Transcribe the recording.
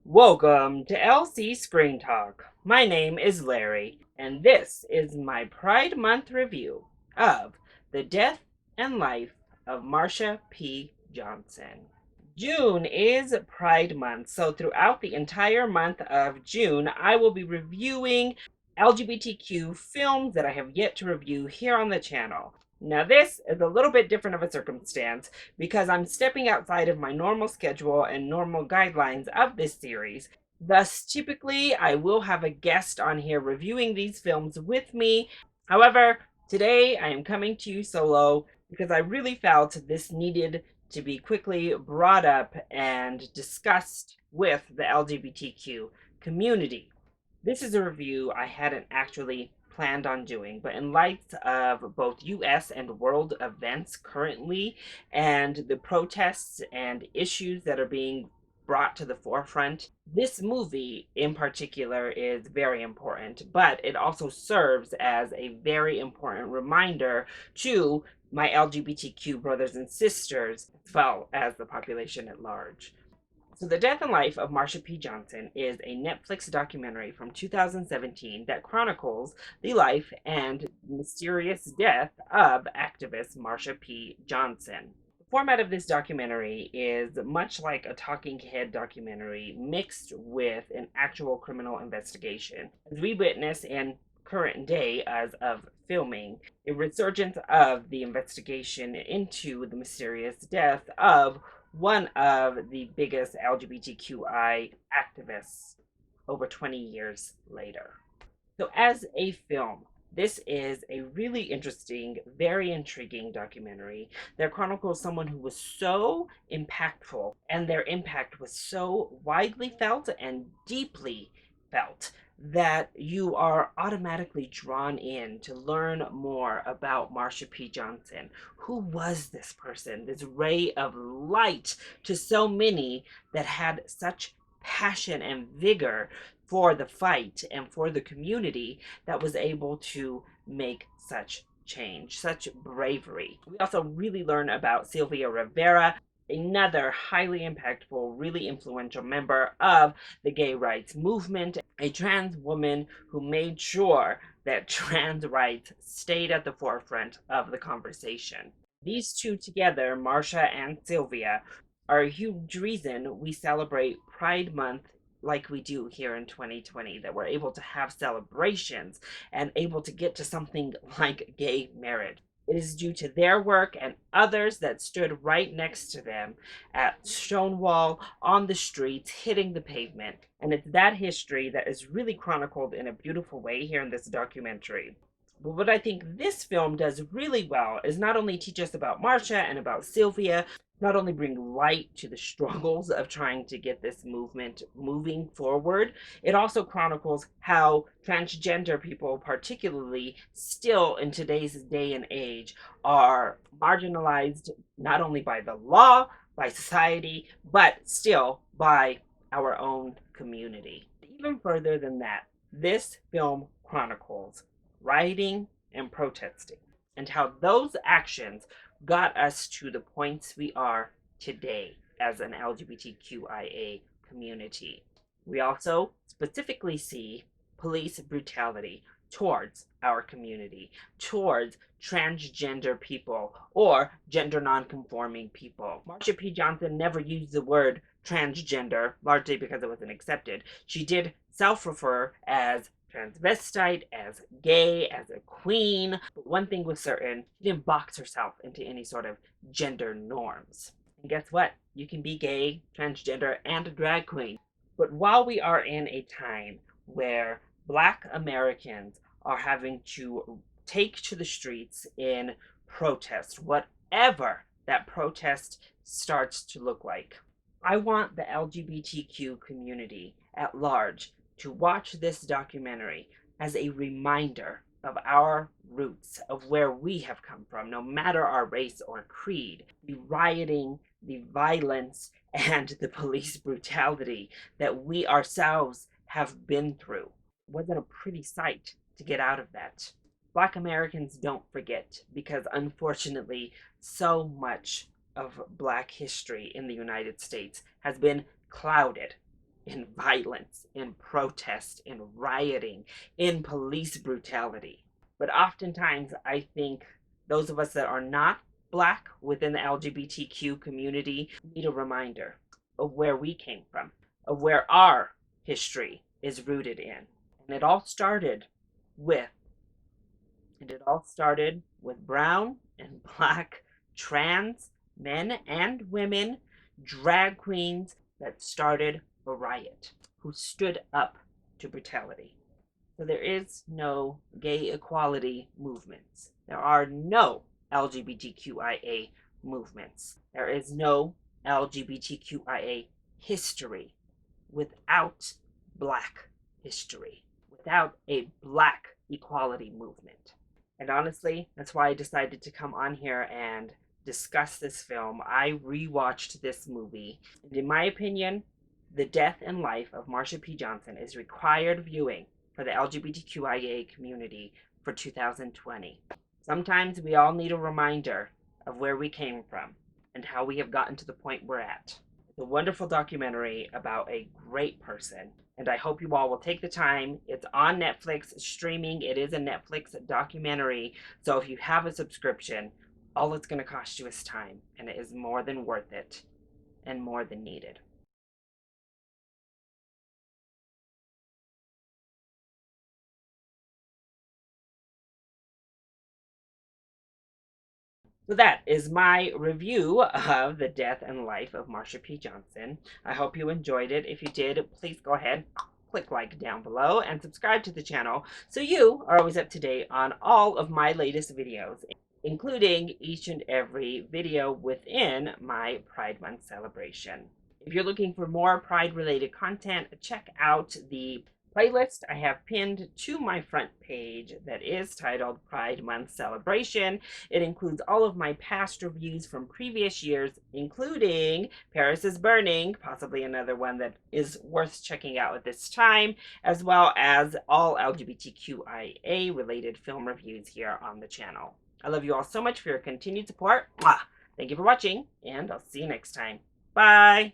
Welcome to LC Screen Talk. My name is Larry, and this is my Pride Month review of The Death and Life of Marsha P. Johnson. June is Pride Month, so throughout the entire month of June, I will be reviewing LGBTQ films that I have yet to review here on the channel. Now, this is a little bit different of a circumstance because I'm stepping outside of my normal schedule and normal guidelines of this series. Thus, typically, I will have a guest on here reviewing these films with me. However, today I am coming to you solo because I really felt this needed to be quickly brought up and discussed with the LGBTQ community. This is a review I hadn't actually planned on doing, but in light of both US and world events currently and the protests and issues that are being brought to the forefront, this movie in particular is very important, but it also serves as a very important reminder to my LGBTQ brothers and sisters, as well as the population at large. So, The Death and Life of Marsha P. Johnson is a Netflix documentary from 2017 that chronicles the life and mysterious death of activist Marsha P. Johnson. The format of this documentary is much like a talking head documentary mixed with an actual criminal investigation. As we witness in current day as of filming, a resurgence of the investigation into the mysterious death of one of the biggest LGBTQI activists over 20 years later. So, as a film, this is a really interesting, very intriguing documentary that chronicles someone who was so impactful and their impact was so widely felt and deeply felt that you are automatically drawn in to learn more about Marsha P. Johnson. Who was this person, this ray of light to so many that had such passion and vigor for the fight and for the community that was able to make such change, such bravery. We also really learn about Sylvia Rivera, another highly impactful, really influential member of the gay rights movement, a trans woman who made sure that trans rights stayed at the forefront of the conversation. These two together, Marsha and Sylvia, are a huge reason we celebrate Pride Month like we do here in 2020, that we're able to have celebrations and able to get to something like gay marriage. It is due to their work and others that stood right next to them at Stonewall, on the streets, hitting the pavement. And it's that history that is really chronicled in a beautiful way here in this documentary. But what I think this film does really well is not only teach us about Marsha and about Sylvia, not only bring light to the struggles of trying to get this movement moving forward, it also chronicles how transgender people, particularly still in today's day and age, are marginalized not only by the law, by society, but still by our own community. Even further than that, this film chronicles rioting and protesting and how those actions got us to the points we are today as an LGBTQIA community. We also specifically see police brutality towards our community, towards transgender people or gender nonconforming people. Marsha P. Johnson never used the word transgender, largely because it wasn't accepted. She did self refer as transvestite, as gay, as a queen. But one thing was certain, she didn't box herself into any sort of gender norms. And guess what? You can be gay, transgender, and a drag queen. But while we are in a time where Black Americans are having to take to the streets in protest, whatever that protest starts to look like, I want the LGBTQ community at large to watch this documentary as a reminder of our roots, of where we have come from, no matter our race or creed. The rioting, the violence, and the police brutality that we ourselves have been through. It wasn't a pretty sight to get out of that. Black Americans don't forget because unfortunately, so much of Black history in the United States has been clouded in violence, in protest, in rioting, in police brutality. But oftentimes, I think those of us that are not Black within the LGBTQ community need a reminder of where we came from, of where our history is rooted in. And with it all started with brown and Black trans men and women, drag queens that started a riot, who stood up to brutality. So there is no gay equality movements. There are no LGBTQIA movements. There is no LGBTQIA history without Black history, without a Black equality movement. And honestly, that's why I decided to come on here and discuss this film. I rewatched this movie, and in my opinion, the death and life of Marsha P. Johnson is required viewing for the LGBTQIA community for 2020. Sometimes we all need a reminder of where we came from and how we have gotten to the point we're at. It's a wonderful documentary about a great person, and I hope you all will take the time. It's on Netflix streaming. It is a Netflix documentary, so if you have a subscription, all it's going to cost you is time, and it is more than worth it and more than needed. So that is my review of the death and life of Marsha P. Johnson. I hope you enjoyed it. If you did, please go ahead, click like down below, and subscribe to the channel so you are always up to date on all of my latest videos, including each and every video within my Pride Month celebration. If you're looking for more Pride-related content, check out the playlist I have pinned to my front page that is titled Pride Month Celebration. It includes all of my past reviews from previous years, including Paris is Burning, possibly another one that is worth checking out at this time, as well as all LGBTQIA related film reviews here on the channel. I love you all so much for your continued support. Mwah! Thank you for watching, and I'll see you next time. Bye!